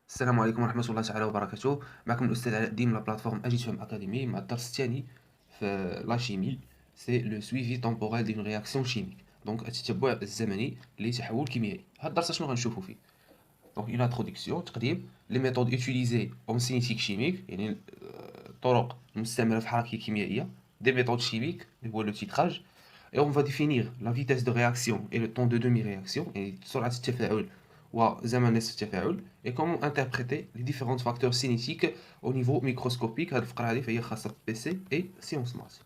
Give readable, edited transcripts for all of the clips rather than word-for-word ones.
السلام عليكم ورحمة الله تعالى وبركاته. معكم الأستاذ علاء الدين من لا بلاتفورم أجد فهم أكاديمي مع الدرس الثاني في لا شيمي. سي لو سويفي تومبوريل دون رياكسيون شيميك، دونك التتبع الزمني لتحول كيميائي. هذا الدرس شنو غنشوفوا فيه؟ دونك اون انتروداكسيون، تقديم لي ميثود اوتيليزي اون سينيتيك شيميك، يعني الطرق المستعملة في الحركة الكيميائية، دي ميثود شيميك اللي هو لو تيتراج. Et on va définir la vitesse de réaction et le temps de demi-réaction, et سرعة التفاعل وزمن نصف التفاعل. Et comment interpréter les différents facteurs cinétiques au niveau microscopique. هذه الفقرة هذه فهي خاصة PC et sciences maths.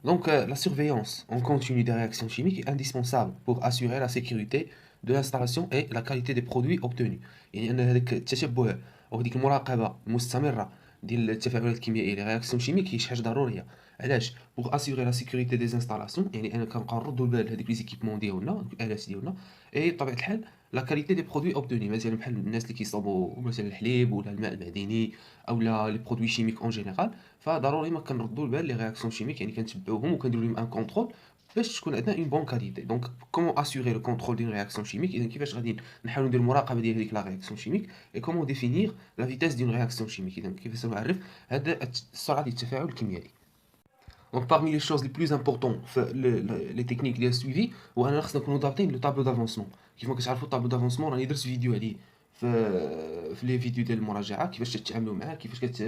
Donc la surveillance en continu des réactions chimiques est indispensable pour assurer la sécurité de l'installation et la qualité des produits obtenus. يعني أن هذاك التشبع أو هذيك المراقبة المستمرة ديال التفاعلات الكيميائية لي رياكسيون شيميك هي شي حاجة ضرورية. علاش؟ بوغ اسيغي لا سيكوريتي دي انستالاسيون، يعني انا كنبقاو نردو البال لهذيك لي زيكيبمون ديالنا، الالات ديالنا، اي بطبيعة الحال لا كاليتي دي برودوي اوبتوني، مثلا بحال الناس اللي كيصاوبوا مثلا الحليب ولا الماء المعدني او لا لي برودوي شيميك اون جينيرال. فضروري ما كنردوا البال لي رياكسيون شيميك، يعني كنتبعوهم وكنديروا لهم ان كونترول باش تكون عندنا اون بون كاليتي. دونك كومون اسيغي لو كونترول ديال رياكسيون شيميك، اذا كيفاش غادي نحاولوا نديروا المراقبه ديال هذيك لا رياكسيون شيميك. اي كومون ديفينير لا فيتاس ديال رياكسيون شيميك، اذا كيفاش نعرف هذا السرعه ديال التفاعل الكيميائي. Donc parmi les choses les plus importantes les techniques ديال السويفي هو اننا خصنا نكونوا ضابطين لو طابلو دافونسمون. كيف ما كتعرفوا الطابلو دافونسمون راني درت فيديو عليه في لي فيديو ديال المراجعه، كيفاش تتعاملوا معاه، كيفاش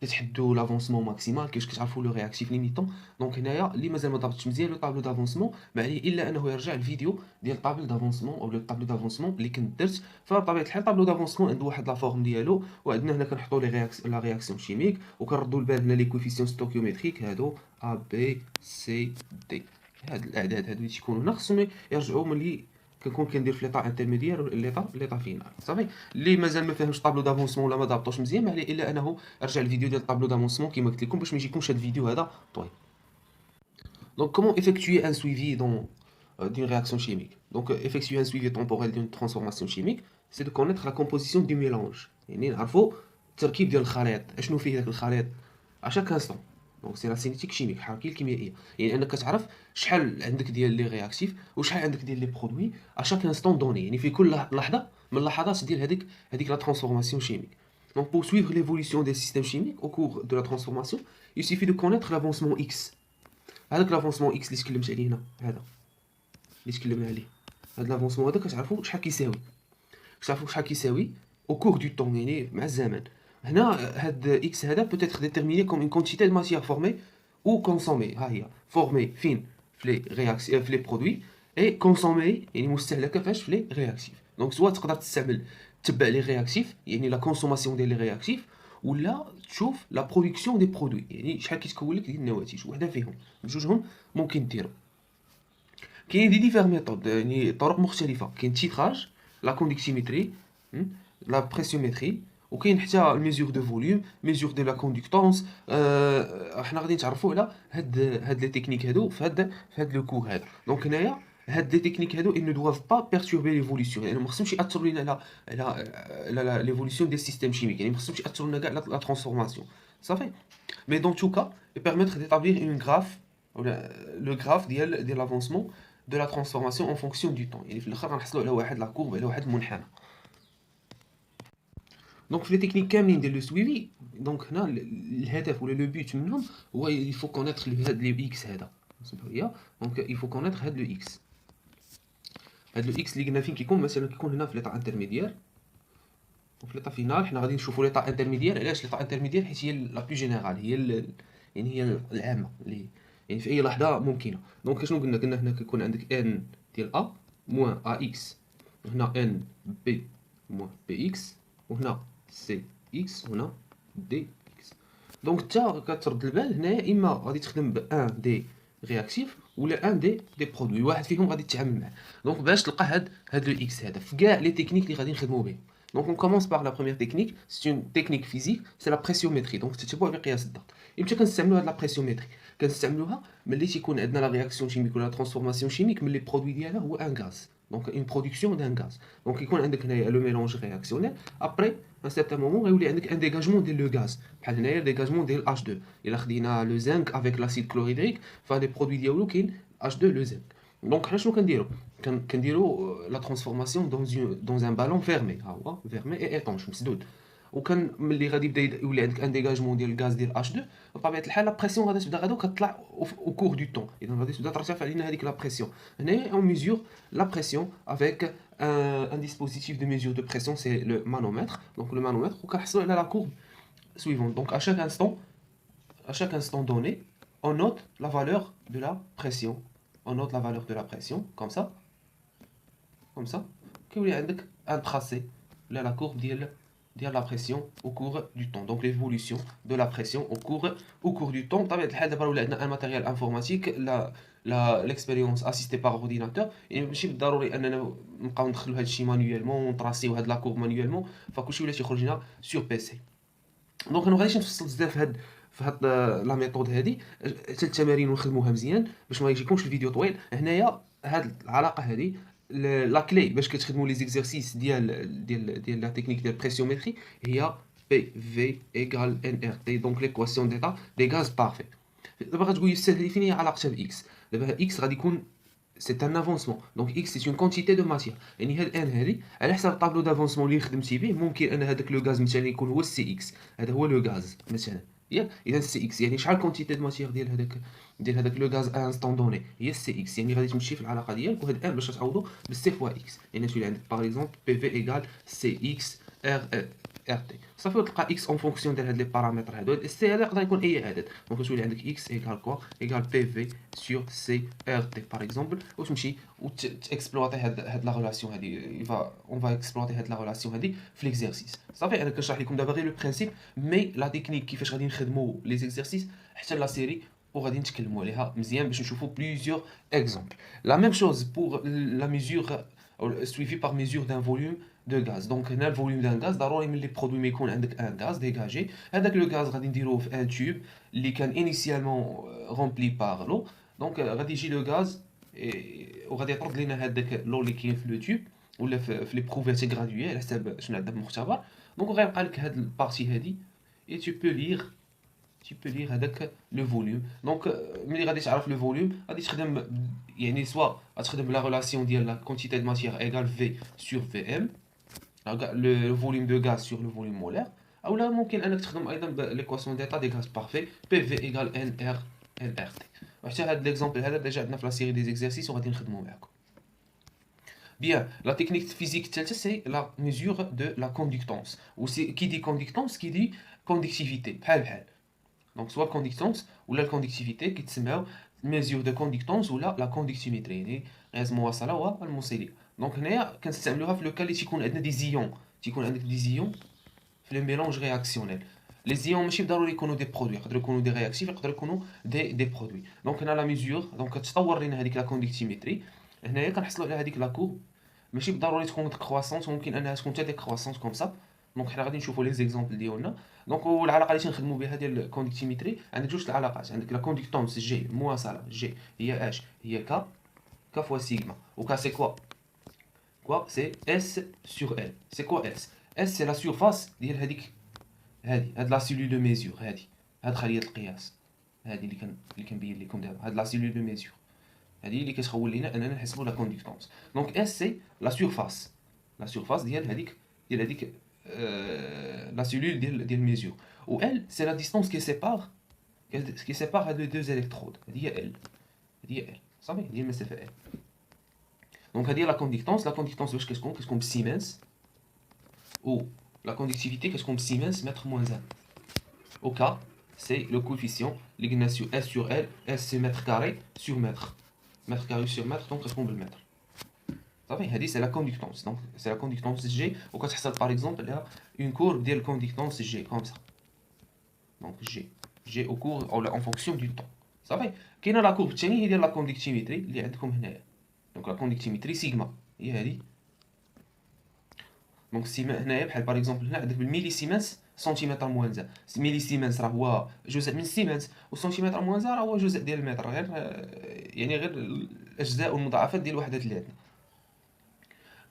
كتحدوا لافونسمون ماكسيمال، كيفاش كتعرفوا لو رياكتيف ليميتون. دونك هنايا اللي مازال ما ضابطش مزيان لو طابلو دافونسمون ما عليه الا انه يرجع الفيديو ديال الطابلو دافونسمون او لو طابلو دافونسمون اللي كنت درت. فبطبيعه الحال طابلو دافونسمون عنده واحد لا فورم ديالو، وعندنا هنا كنحطوا لا رياكسيون شيميك وكنردوا البال هنا لي كوفيسيون ستوكيومتريك هادو ا بي سي دي. هاد الاعداد هادو اللي تيكونوا هنا خصهم يرجعوا ملي كنكون كندير في ليطا انترميديير ولا ليطا فينال. صافي اللي مازال ما فاهمش طابلو دافونسمون ولا ما ضابطوش مزيان ما عليه الا انه ارجع الفيديو ديال طابلو دافونسمون كما قلت لكم باش ما يجيكمش هاد الفيديو هذا طويل. Donc comment effectuer un suivi d'une réaction chimique. Donc effectuer un suivi temporel d'une transformation chimique, c'est de connaître la composition du mélange. يعني نعرفوا التركيب ديال الخليط، اشنو فيه داك الخليط à chaque instant. Donc c'est la cinétique chimique، الحركيه الكيميائيه. يعني انك تعرف شحال عندك ديال لي رياكتيف وشحال عندك ديال لي برودوي à chaque instant donné، يعني في كل لحظه من اللحظات ديال هذيك la transformation chimique. Donc pour suivre l'évolution des systèmes chimiques au cours de la transformation, il suffit de connaître l'avancement X. هذاك لافونسمون اكس اللي تكلمت عليه هنا، هذا اللي تكلمنا عليه، هذا لافونسمون هذا كتعرفوا شحال كيساوي، كتعرفوا شحال كيساوي او كور دو طون، يعني مع الزمن. هنا هاد اكس هذا بوتيتر ديتيرميني كوم اون كونتيتي دو ماتيير فورمي او كونسومي. ها هي فورمي فين في لي رياكسيون في لي برودوي، اي كونسومي يعني مستهلكه فاش في لي رياكتيف. دونك سوا تقدر تستعمل تبع لي رياكتيف يعني لا كونسوماسيون ديال لي رياكتيف، ولا تشوف لا برودكسيون دي برودوي يعني شحال كيتكون لك ديال النواتج. وحده فيهم بجوجهم ممكن ديروا. كاين دي ديفير ميثود، يعني طرق مختلفه. كاين تيتراج، لا كوندكتيمتري، لا بريسيومتري، وكاين حتى الميزور دو فوليوم، ميزور دو لا كوندكتونس. حنا غادي نتعرفوا على هاد لي تكنيك هادو في هاد لو كور هذا. دونك هنايا هاد لي تكنيك هادو ils ne doivent pas perturber l'évolution، يعني ما خصهمش ياثروا لينا على ليفوليسيون دي سيستيم شيميك، يعني ما خصهمش ياثروا لنا كاع لا ترانسفورماسيون. صافي مي دون تو كا permettre d'établir une graphe ولا لو غراف ديال لافونسمون de la transformation en fonction du temps. يعني في الاخر غنحصلوا على واحد لا كورب، على واحد المنحنى. دونك في لي تكنيك كاملين ديال لو سويفي، دونك هنا الهدف ولا لو بوت منهم هو يفو كونيتر هاد لي اكس هذا هي. دونك يفو كونيتر هاد لو اكس، هاد لو اكس اللي قلنا فين كيكون، مثلا كيكون هنا في ليطا انترميديير وفي ليطا فينال. حنا غادي نشوفوا ليطا انترميديير. علاش ليطا انترميديير؟ حيت هي لا بلو جينيرال، يعني هي العامه اللي يعني في اي لحظه ممكنه. دونك شنو قلنا هنا كيكون عندك ان ديال ا موان ا اكس، هنا ان بي موان بي اكس، وهنا سي اكس، وهنا دي اكس. دونك انت كترد البال هنايا اما غادي تخدم ب ان دي رياكتيف ولا ان دي برودوي، واحد فيهم غادي تتعامل معاه. دونك باش تلقى هاد لو اكس هذا في كاع لي تكنيك اللي غادي نخدموا بهم. Donc on commence par la première technique, c'est une technique physique, c'est la pressiométrie. Donc تتبع بقياس الضغط. يمكن كنستعملوا هاد لا بريسيومتري، كنستعملوها ملي تيكون عندنا لا رياكسيون شيميك ولا ترانسفورماسيون شيميك ملي برودوي ديالها هو ان غاز. دونك اون برودكسيون دان غاز. دونك يكون عندك هنايا لو ميلونج رياكسيونيل، ابري ان سيرتان مومون غيولي عندك ان ديغاجمون ديال لو غاز، بحال هنايا ديغاجمون ديال H2. الا خدينا لو زنك افيك لاسيد كلوريدريك فهاد لي برودوي ديالو كاين H2 لو زنك. دونك حنا شنو كنديرو كنديرو لا ترانسفورماسيون دون ان بالون فيرمي، ها هو فيرمي اي ايطونش مسدود. وكان ملي غادي يبدا يولي عندك ان ديغاجمون ديال الغاز ديال اش 2، بطبيعه الحال لا بريسيون غادي تبدا غادو كتطلع او كور دو طون، اذا غادي تبدا ترتفع علينا هذيك لا بريسيون. هنايا اون ميزور لا بريسيون افيك ان ديسبوزيتيف دو ميزور دو بريسيون سي لو مانومètre. دونك لو مانومètre وكنحصلوا على لا كورب suivante. Donc à chaque instant donné, on note la valeur de la pression. On note la valeur de la pression, comme ça. كيولي عندك un tracé la courbe ديال la pression au cours du temps. Donc l'évolution de la pression au cours du temps. بطبيعة الحال دابا ولا عندنا un matériel informatique, l'expérience assistée par ordinateur. يعني ماشي بالضروري اننا نبقاو ندخلوا هذا الشيء مانيوالمون ونطراسيو هاد لا كورب مانيوالمون، فكلشي ولا تيخرج لنا سور بيسي. دونك انا غاديش نفصل بزاف في هاد لا ميثود هادي، حتى التمارين ونخدموها مزيان باش ما يجيكمش الفيديو طويل. هنايا هاد العلاقه هادي لا كلي باش كتخدموا لي زيكزارسيس ديال لا تكنيك ديال بريسيومتري هي بي في ايكال ان ار تي، دونك ليكواسيون ديتا دي غاز بارفي. دابا غتقول لي سهل فين هي علاقتها باكس. دابا اكس غادي يكون c'est un avancement. Donc x c'est une quantité de matière. يعني هاد الان هادي على حسب الطابلو دافونسمون اللي خدمتي به ممكن ان هذاك لو غاز مثلا يكون هو السي اكس، هذا هو لو غاز مثلا ياك. اذا السي اكس يعني شحال كونتيتي دو ماتيير ديال هذاك لو غاز انستون دوني هي السي اكس. يعني غادي تمشي في العلاقه ديالك وهاد الان باش تعوضو بالسي فوا اكس، يعني تولي عندك باغ اكزومبل بي في ايكال سي اكس ار ار تي. صافي وتلقى اكس اون فونكسيون ديال هاد لي بارامتر هادو. السي هذا يقدر يكون اي عدد، دونك تولي عندك اكس ايكال كوا ايكال بي في سور سي ار تي باغ اكزومبل. وتمشي وتاكسبلوطي هاد لا ريلاسيون هادي. اون فا اكسبلوطي هاد لا ريلاسيون هادي في ليكزارسيس. صافي انا كنشرح لكم دابا غير لو برينسيپ، مي لا تكنيك كيفاش غادي نخدموا لي زيكزارسيس حتى لا سيري وغادي نتكلموا عليها مزيان باش نشوفوا بليزيور اكزومبل. لا ميم شوز بور لا ميزور suivi par mesure d'un volume de gaz. Donc هنا الفوليوم دان غاز ضروري ملي برودوي ما يكون عندك ان غاز ديجاجي. هذاك لو غاز غادي نديروه في ان تيوب اللي كان انيسيالمون رومبلي بار لو. دونك غادي يجي لو غاز وغادي يطرد لنا هذاك لو اللي كاين في لو تيوب ولا في لي بروفيتي غرادوي على حساب شنو عندنا في المختبر. دونك غيبقى لك هاد البارتي هادي اي tu peux lire هذاك لو فوليوم. دونك ملي غادي تعرف لو فوليوم غادي تخدم يعني سوا غتخدم لا ريلاسيون ديال لا كونتيتي دو ماتيير ايغال في سور في ام، لو فوليوم دو غاز سور لو فوليوم مولير، او لا ممكن انك تخدم ايضا ليكواسيون ديتا دي غاز بارفي بي في ايغال ان ار تي. وحتى هذا ليكزامبل هذا ديجا عندنا في لا سيري دي زيكزارسيس وغادي نخدمو معاكم. Bien, la technique physique, c'est la mesure de la conductance. Ou qui dit conductance, qui dit conductivité. Donc soit conductance ou la conductivité qui te mesure de conductance ou la conductimétrie. يعني غاز موصله والموصليه. دونك هنايا كنستعملوها في لو كال اللي تيكون عندنا دي زيون، تيكون عندك دي زيون في لو ميلونج رياكسيونيل. لي زيون ماشي ضروري يكونوا دي برودوي، يقدروا يكونوا دي رياكتيف، يقدروا يكونوا دي برودوي. دونك هنا لا ميزور دونك كتطور لنا هذيك لا كوندكتيمتري. هنايا كنحصلوا على هذيك لا كورب ماشي بالضروري تكون كرواسونت، ممكن انها تكون حتى ديكرواسونت كوم سا. دونك حنا غادي نشوفوا لي زيكزامبل ديالنا. دونك العلاقه اللي تنخدموا بها ديال الكوندكتيمتري عندك جوج العلاقات. عندك لا كوندكتونس جي مواصله جي هي اش هي ك فوا سيغما. وكا سي كوا سي اس سور ال. سي كوا اس؟ اس سي لا سيرفاس ديال هاد لا سيلول دو ميزور. هاد خليه القياس هادي اللي كنبين لكم دابا. هاد لا سيلول دو ميزور هذه اللي كتخول لينا اننا نحسبوا لا كوندكتونس. دونك اس سي لا سيرفاس ديال هذيك لا سيلول ديال ميزور. و ال سي لا ديستونس كي سيبار هاد لو دوز الكترود. هذه هي ال صافي، هذه المسافه ال. دونك هذه لا كوندكتونس باش كتكون بسيمنس، و لا كوندكتيفيتي كتكون بسيمنس متر موان 1. او كا سي لو كوفيسيون اللي قلنا سور اس سور ال. اس سي متر كاري سور متر كاري سور متر، دونك كتكون بالمتر. صافي هذه سي لا كوندكتونس. دونك سي لا كوندكتونس جي، وكتحصل باغ اكزومبل على اون كورب ديال الكوندكتونس جي كوم سا. دونك جي او كور او اون فونكسيون دو طون. صافي كاينه لا كورب الثانيه هي ديال لا كوندكتيمتري اللي عندكم هنايا. دونك لا كوندكتيمتري سيغما هي هذه. دونك سيما هنايا بحال باغ اكزومبل هنا عندك بالميلي سيمنس سنتيمتر موان زا. ميلي سيمنس راه هو جزء من سيمنس، والسنتيمتر موان زا راه هو جزء ديال المتر، غير يعني غير الاجزاء والمضاعفات ديال الوحدات اللي عندنا.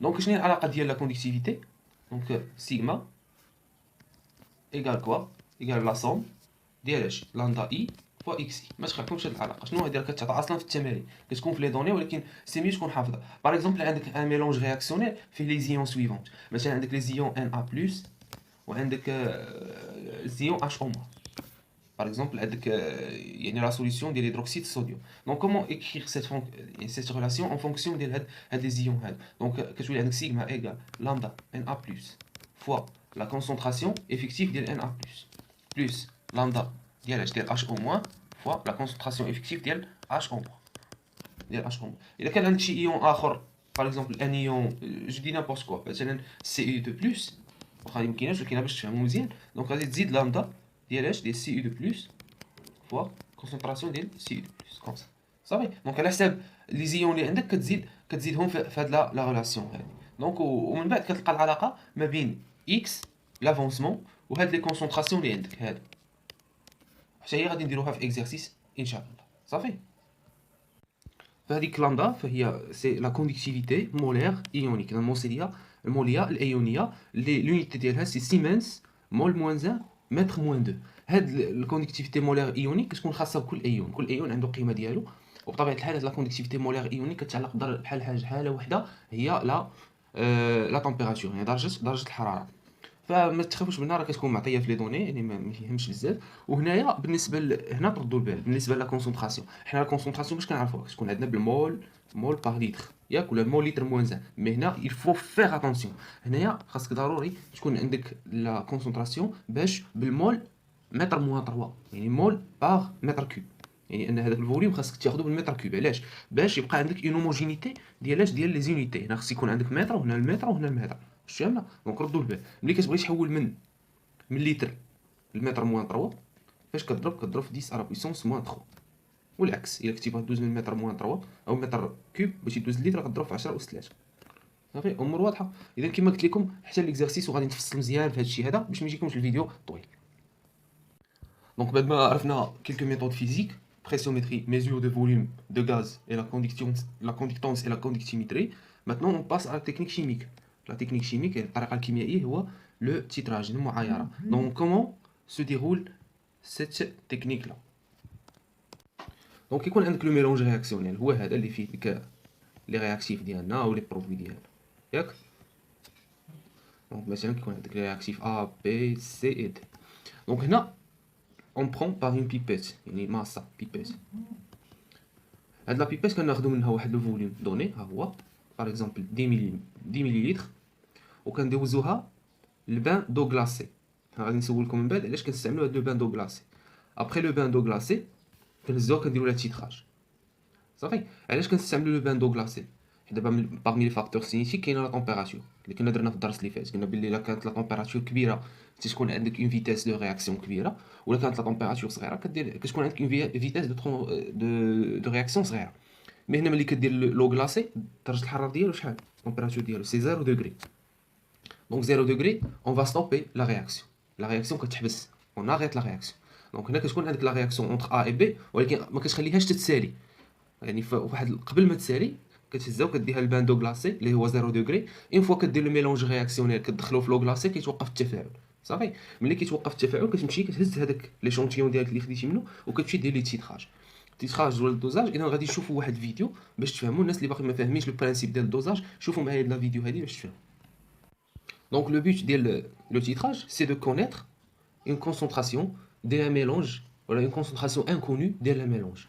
دونك شنو هي العلاقه ديال لا كوندكتيفيتي؟ دونك سيغما ايغال كوا ايغال لا سوم ديال اش لاندا اي فوا اكس اي. ما تخافوش هاد العلاقه شنو هادي، راه كتعطى اصلا في التمارين كتكون في لي دوني، ولكن سي ميو تكون حافظها. باغ اكزومبل عندك ان ميلونج رياكسيونيل فيه لي زيون سويفونت، مثلا عندك لي زيون ان ا بلس وعندك زيون اش او موان. Par exemple, avec, il y a la solution de l'hydroxyde de sodium. Donc, comment écrire cette relation en fonction des ions? Donc, que tu as sigma égale lambda Na plus fois la concentration effective de Na plus lambda de H au moins fois la concentration effective de H au moins. Il y a un ion آخر, par exemple, un ion, je dis n'importe quoi, مثلا Cu2 plus, واخا يمكنناش ولكن باش تفهموا مزيان. دونك غادي تزيد لامدا ديال Cu2 plus fois concentration ديال Cu2 plus comme ça. صافي. دونك على حساب لي زيون اللي عندك كتزيدهم في هاد لا ريلاسيون هادي. دونك ومن بعد كتلقى العلاقه ما بين اكس لافونسمون وهاد لي كونسونطراسيون اللي عندك هادو، حتى هي غادي نديروها في اكزرسيس ان شاء الله. صافي. فهذيك لامدا فهي سي لا كوندكتيفيتي مولير ايونيك، الموليه الايونيه اللي لونيتي ديالها سي سيمنس مول موان 1 متر موان 2. هاد الكوندكتيفيتي مولير ايونيك كتكون خاصه بكل ايون، كل ايون عنده قيمه ديالو. وبطبيعه الحال هاد لا كوندكتيفيتي مولير ايونيك كتعلق بحال حاله وحده هي لا تمبيراتور، يعني درجه الحراره. فما تخافوش منها، راه كتكون معطيه في لي دوني، يعني ما فيهمش بزاف. وهنايا بالنسبه هنا تردوا البال بالنسبه لا كونسونطراسيون، حنا لا كونسونطراسيون باش كنعرفوها كتكون عندنا بالمول مول باغ لتر ياك، ولا مول لتر موان 1. مي هنا il faut faire attention، هنايا خاصك ضروري تكون عندك لا كونسونطراسيون باش بالمول متر موان 3، يعني مول باغ متر كوب، يعني ان هذاك الفوليوم خاصك تاخذه بالمتر كوب. علاش؟ باش يبقى عندك اون هوموجينيتي ديال لي زونيتي. هنا خاص يكون عندك متر وهنا المتر وهنا المتر، فهمنا؟ دونك ردوا البال ملي كتبغي تحول من لتر لمتر موان 3، فاش كتضرب في 10 على بويسونس موان 3، والعكس الا كنتي باغي دوز من متر موان 3 او متر كوب باش يدوز لتر غتضرب في 10 اس 3. صافي، امور واضحه. اذا كما قلت لكم حتى ليكزارسيس وغادي نتفصل مزيان في هذا الشيء هذا باش ما يجيكمش الفيديو طويل. دونك بعد ما عرفنا quelques méthodes physiques, pressiométrie, mesure de volume de gaz et la conductance et la conductimétrie, maintenant on passe à la technique chimique. La technique chimique, الطريقه الكيميائيه هو le titrage, المعايره. Donc comment se déroule cette technique là? دونك يكون عندك لو ميلونج رياكسيونيل، هو هذا اللي فيه ديك لي رياكتيف ديالنا او لي برودوي ديالنا ياك. دونك مثلا كيكون عندك لي رياكتيف ا بي سي اي دي. دونك هنا اون برون باغ اون بيبيت، يعني ماسا بيبيت. هاد لا بيبيت كناخدو منها واحد لو فوليوم دوني، ها هو باغ اكزومبل 10 ملي لتر، وكندوزوها لبان دو غلاسي. غادي نسولكم من بعد علاش كنستعملوا هاد لو بان دو غلاسي. ابري لو بان دو غلاسي كنهزوها كنديرو لها تيتراج. صافي. علاش كنستعملوا لو بان دو غلاسي؟ حيت دابا باغمي لي فاكتور سينيتيك كاينه لا طومبيراتور اللي كنا درنا في الدرس اللي فات. قلنا بلي الا كانت لا طومبيراتور كبيره تكون عندك اون فيتاس دو رياكسيون كبيره، ولا كانت لا طومبيراتور صغيره كتكون عندك اون فيتاس دو رياكسيون صغيره. مي هنا ملي كدير لو غلاسي درجه الحراره ديالو شحال؟ الطومبيراتور ديالو سي 0 دوغري. دونك 0 دوغري اون فا ستوبي لا رياكسيون كتحبس، اون اريت لا رياكسيون. دونك هنا كتكون عندك لا رياكسيون اونتر ا اي بي، ولكن ما كتخليهاش تتسالي، يعني فواحد قبل ما تسالي كتهزها وكديها للبان دو غلاسي اللي هو 0 دوغري. اون فوا كدير لو ميلونج رياكسيونيل كتدخلو في لو غلاسي كيتوقف التفاعل. صافي. ملي كيتوقف التفاعل كتمشي كتهز هذاك لي شونتيون ديالك اللي خديتي منه وكتمشي دير لي تيتراج ولا الدوزاج. اذا غادي تشوفوا واحد الفيديو باش تفهموا، الناس اللي باقي ما فاهمينش لو برانسيپ ديال الدوزاج شوفوا معايا لا فيديو هذه باش تفهموا. دونك لو بوت ديال لو تيتراج سي دو كونيتر اون كونسونطراسيون ديال ان ميلونج ولا اون كونسونطراسيون انكونو ديال ان ميلونج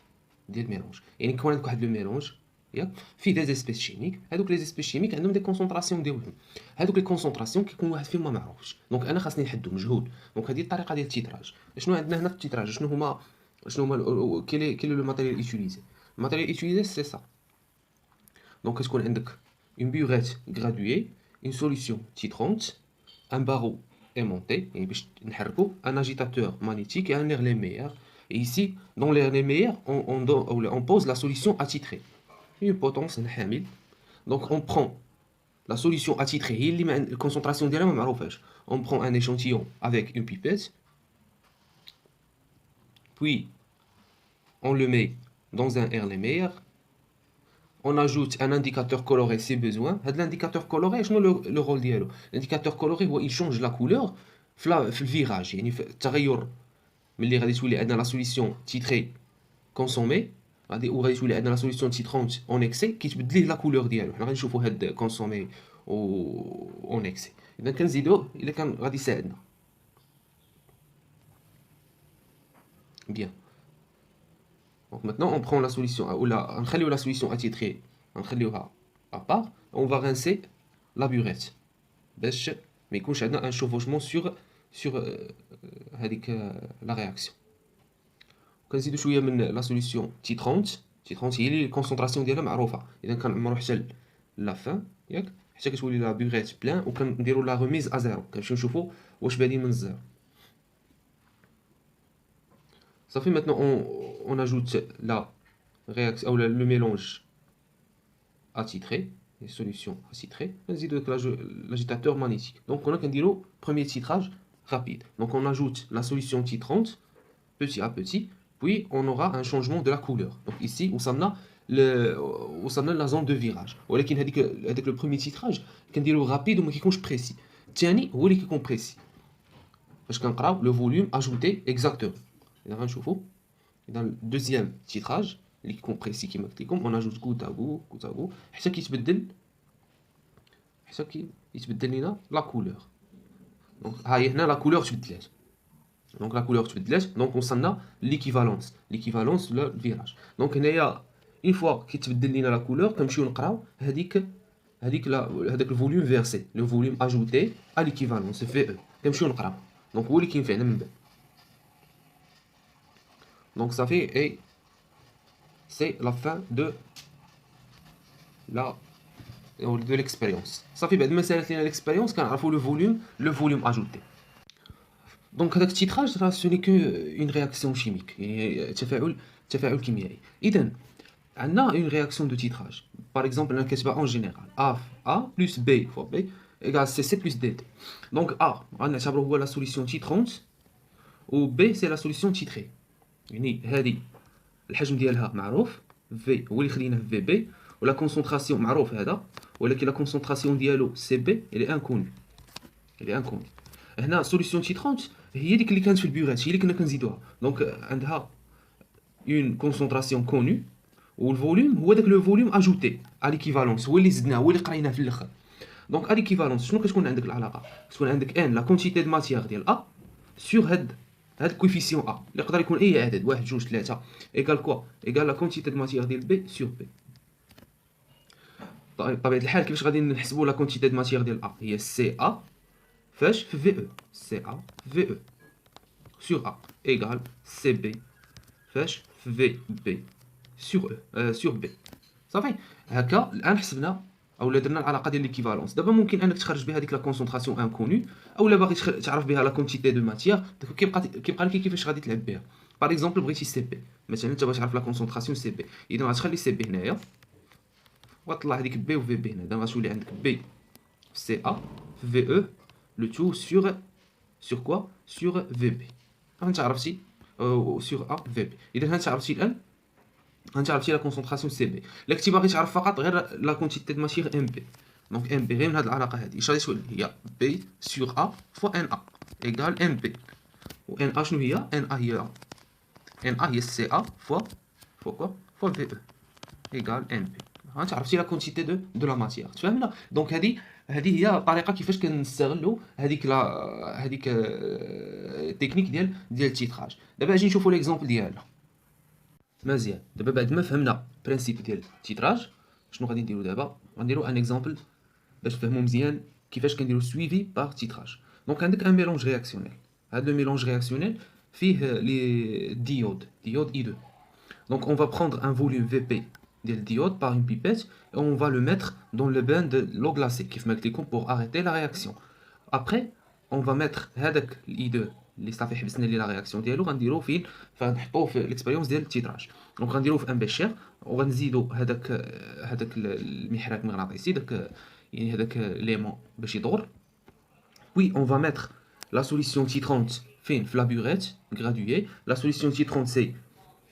يعني كون عندك واحد لو ميلونج ياك في دي زيسبيس شيميك. هذوك لي زيسبيس شيميك عندهم دي كونسونطراسيون ديالهم، هذوك لي كونسونطراسيون كيكون واحد فيهم ما معروفش. دونك انا خاصني نحدو مجهود. دونك هذه الطريقه ديال التيتراج. شنو عندنا هنا في التيتراج؟ شنو هما كيلي لو ماتيريال يوتيليزي؟ الماتيريال يوتيليزي سي سا. دونك كتكون عندك اون بيغيت غرادوي، اون سوليسيون تيترونت، ان بارو aimanté, et un agitateur magnétique et un air meilleur. Et ici, dans l'air meilleur, on pose la solution attitrée. Une potence, un hamid. Donc on prend la solution attitrée, la concentration de l'air, on prend un échantillon avec une pipette, puis on le met dans un air meilleur. On ajoute un indicateur coloré si besoin. L'indicateur coloré, je le rôle dialogue. L'indicateur coloré, il change la couleur في الفيراج، يعني في التغير ملي غادي تولي عندنا لا سوليسيون تيتري كونسومي وغادي تولي عندنا لا سوليسيون تيترونت اون اكسي كيتبدل ليه لا كولور ديالو. حنا غادي نشوفوا هاد كونسومي اون اكسي. اذا كنزيدوه الا كان غادي يساعدنا. Bien. Donc maintenant, on prend la solution, ou la solution attitrée, on à part, on va rincer la burette. Mais il y a un chevauchement sur la réaction. Quand on a la solution T30, il y a la concentration de la معروفة. إذا كان عمرو حتى la fin, ياك حتى كتولي la burette plein وكنديروا la remise à zéro. كنمشيو نشوفوا واش بادين من الزيرو. Ça fait maintenant, on ajoute la réaction, ou le mélange attitré, les solutions attitrées, l'agitateur magnétique. Donc on a qu'un dire premier titrage rapide. Donc on ajoute la solution titrante petit à petit, puis on aura un changement de la couleur. Donc ici, on s'en a la zone de virage. ولكن avec le premier titrage, qu'un dire rapide ou qui compte précis. Tiani ou qui compte précis. Parce qu'on a le volume ajouté exactement. Dans le deuxième titrage, les compressés qui on ajoute goutte à goutte, حتى كيتبدل لنا la couleur. Donc هنا la couleur تبدلات. Donc la couleur تبدلات, donc on s'en a l'équivalence, le virage. Donc هنايا une fois كيتبدل لنا la couleur كنمشيو نقراو هذاك le volume versé, le volume ajouté à l'équivalence VE. كنمشيو نقراو. Donc هو اللي كينفعنا من بعد. Donc ça fait, et c'est la fin de l'expérience. Ça fait بعد ما سالت لنا l'expérience كنعرفوا le volume ajouté. Donc هذاك titrage ce n'est que une réaction chimique, يعني تفاعل كيميائي. إذا عندنا une réaction de titrage. Par exemple أنا كاتبها en général A plus B fois B égale C plus DT. Donc A غنعتبره هو la solution titrante و B c'est la solution titrée. يعني هذه الحجم ديالها معروف في هو اللي خليناه في بي ولا كونسونطراسيون معروف هذا ولكن لا كونسونطراسيون ديالو سي بي اللي انكوني هنا سوليسيون تي 30 هي ديك اللي كانت في البيورات هي اللي كنا كنزيدوها دونك عندها اون كونسونطراسيون كوني والفوليوم هو داك لو فوليوم اجوتي على ليكيفالونس هو اللي زدناه هو اللي قريناه في الاخر دونك على ليكيفالونس شنو كتكون عندك العلاقه كتكون عندك ان لا كونتيتي دو ماتيير ديال ا سور هاد الكويفيسيون ا اللي يقدر يكون اي عدد 1 2 3 ايكال كوا ايكال لا كونتيتي دو ماتيير ديال بي سور بي. بطبيعه الحال كيفاش غادي نحسبوا لا كونتيتي دو ماتيير ديال ا هي سي ا فاش في في او سي ا في او سور ا ايكال سي بي فاش في بي سور بي. صافي هكا الان حسبنا او درنا العلاقه ديال ليكيفالونس. دابا ممكن انك تخرج بها ديك لا كونسونطراسيون انكوني او لا باغي تعرف بها لا كونتيتي دو ماتيير كيبقى لك كيفاش غادي تلعب بها. باغ اكزومبل بغيتي سي بي مثلا انت باغي تعرف لا كونسونطراسيون سي بي اذا غتخلي سي بي هنايا وطلع هذيك بي و في بي هنا دابا غتولي عندك بي سي ا في او لو تو سور كوا سور في بي انت عرفتي سور ا في بي. اذا انت عرفتي الان انت عرفتي لا كونسونطراسيون سي بي. الا كنتي باغي تعرف فقط غير لا كونتيتي دو ماتيير ام بي دونك ام بي غير من هذه العلاقه هذه اش غادي تولي هي بي سور ا فوا ان ا ايكال ام بي و ان ا شنو هي ان ا هي سي ا فوا كوا فوا في او ايكال ام بي. انت عرفتي لا كونتيتي دو لا ماتيير تفهمنا. دونك هذه هي الطريقه كيفاش كنستغلوا هذيك التكنيك ديال التيتراج. دابا اجي نشوفوا ليكزامبل ديالها مزيان. دابا بعد ما فهمنا برينسيپ ديال التيتراج شنو غادي نديرو دابا غنديرو ان اكزامبل باش تفهموا مزيان كيفاش كنديرو سويفي باغ تيتراج. دونك عندك ان ميلونج رياكسيونيل هذا لو ميلونج رياكسيونيل فيه لي ديود اي 2 دونك on va prendre un volume VP ديال diode par une pipette et on va le mettre dans le bain de l'eau glacée كيف ما قلت لكم pour arrêter la réaction. Après on va mettre هذاك الاي 2 اللي صافي حبسنا لي لا رياكسيون ديالو غنديروه فين فنحطوه في الاكسبيريونس ديال التيتراج. دونك غنديروه في ان بيشير وغنزيدو هذاك المحراك مغناطيسي يعني هذاك ليمون باش يدور. Puis on va mettre la solution T30 فين في la burette graduée. La solution T30 c'est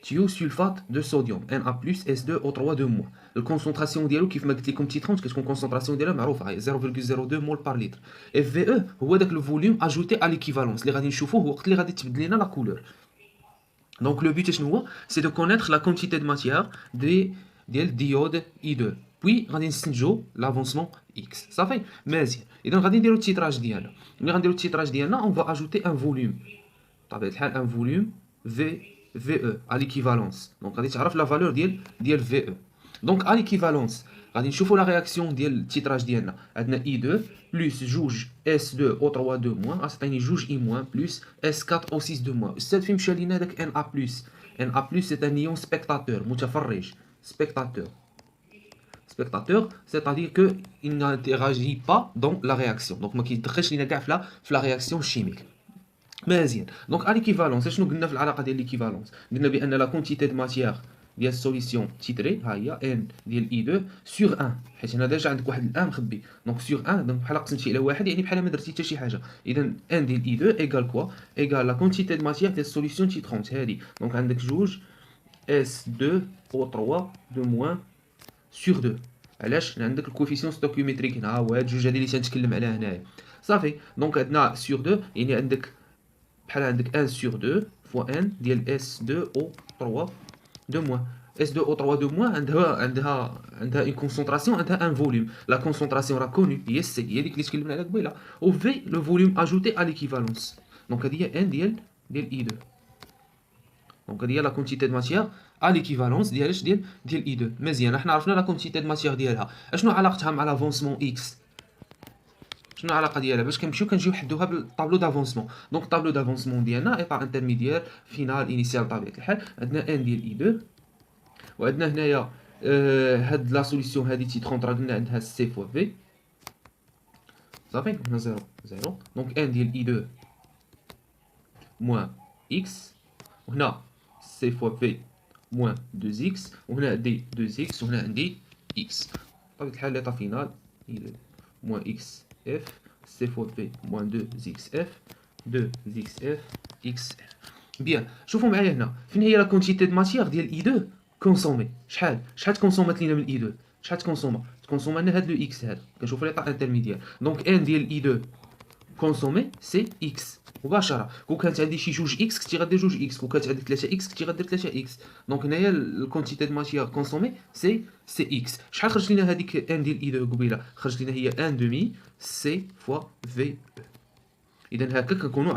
thiosulfate de sodium Na+, S2O3 2 مول. الكونسونطراسيون ديالو كيف ما قلت لكم تي 30 كتكون كونسونطراسيون ديالها معروفه هي 0.02 مول بار لتر. اف في او هو داك لو فوليوم اجوتي على ليكيفالونس اللي غادي نشوفوه وقت اللي غادي تبدل لنا لا كولور. Donc le but c'est de connaître la quantité de matière des diodes I2. Puis غادي نستنتجوا l'avancement X. Ça fait مزيان. اذا غادي نديروا التيتراج ديالنا. ملي غنديروا التيتراج ديالنا on va ajouter un volume. بطبيعه الحال un volume VE à l'équivalence. Donc غادي تعرف la valeur ديال VE. Donc à l'équivalence غادي نشوفوا لا رياكسيون ديال التيتراج ديالنا. عندنا I2 plus جوج S2 O3 2 moins غتعطيني جوج I moins plus S4 O6 2 moins. استاذ فين مشى لينا داك Na plus. Na plus c'est un ion spectateur متفرج. Spectateur, c'est-à-dire qu'il n'interagit pas dans la réaction. Donc, ما كيدخلش لينا كاع في la réaction chimique. مزيان. Donc, à l'équivalence, شنو قلنا في العلاقه ديال l'équivalence؟ قلنا بان la quantité de matière ديال السوليسيون تيتري ها هي n ديال I2 sur 1 حيت هنا ديجا عندك واحد الان مخبي. دونك sur 1 دونك بحال قسمتي على واحد يعني بحال ما درتي حتى شي حاجه. اذا n ديال I2 ايكال كوا؟ ايكال la quantité de matière ديال السوليسيون تيترونت هذه. دونك عندك جوج S2 O3 2 moins sur 2. علاش عندك الكوفيسيون ستوكيومتريك هنا هو هاد الجوج هادي اللي تنتكلم عليها هنايا. صافي دونك عندنا sur 2 يعني عندك بحال عندك 1 sur 2 fois n ديال S2O3 2 moins. S2O3 2 moins عندها une concentration عندها un volume. La concentration راه كوني هي C هي ديك اللي تكلمنا عليها قبيله. و V le volume ajouté à l'équivalence. دونك هادي هي n ديال I2. دونك هادي هي لا كونتيتي دو ماتيير ا ليكيفالونس ديال I2. مزيان حنا عرفنا لا كونتيتي دو ماتيير ديالها. اشنو علاقتها مع لافونسمون اكس؟ شنو العلاقه ديالها باش كنجيو نحدوها بالطابلو دافونسمون؟ دونك الطابلو دافونسمون ديالنا ايطار انترميديير فينال انيسيال بطبيعه الحال. عندنا ان ديال I2 وعندنا هنايا هاد لا سوليسيون هادي تيترونت راه قلنا عندها سي فوا في. صافي هنا 0 0. دونك ان ديال I2 موان اكس وهنا C fois V moins 2x وهنا عندي 2x وهنا عندي x. بطبيعة الحال l'état final il est moins xf C fois V moins 2xf 2xf xf. بيان شوفوا معايا هنا فين هي لا كونتيتي د ماتيير ديال I2 كونسومي. شحال تكونسومات لينا من I2؟ شحال تكونسوما لنا هاد لو x هذا كنشوفوا ليطا انترميديير. دونك ان ديال I2 كونسومي سي x مباشره. كون كانت عندي شي جوج اكس كنتي غدير جوج اكس، كون كانت عندك 3 اكس كنتي غدير 3 اكس. دونك هنايا الكونتيتي دو ماتيير كونسومي سي اكس. شحال خرج لينا هذيك ان ديال اي 2 قبيله؟ خرج لينا هي ان دومي سي فوا في. اذا هكا كنكونوا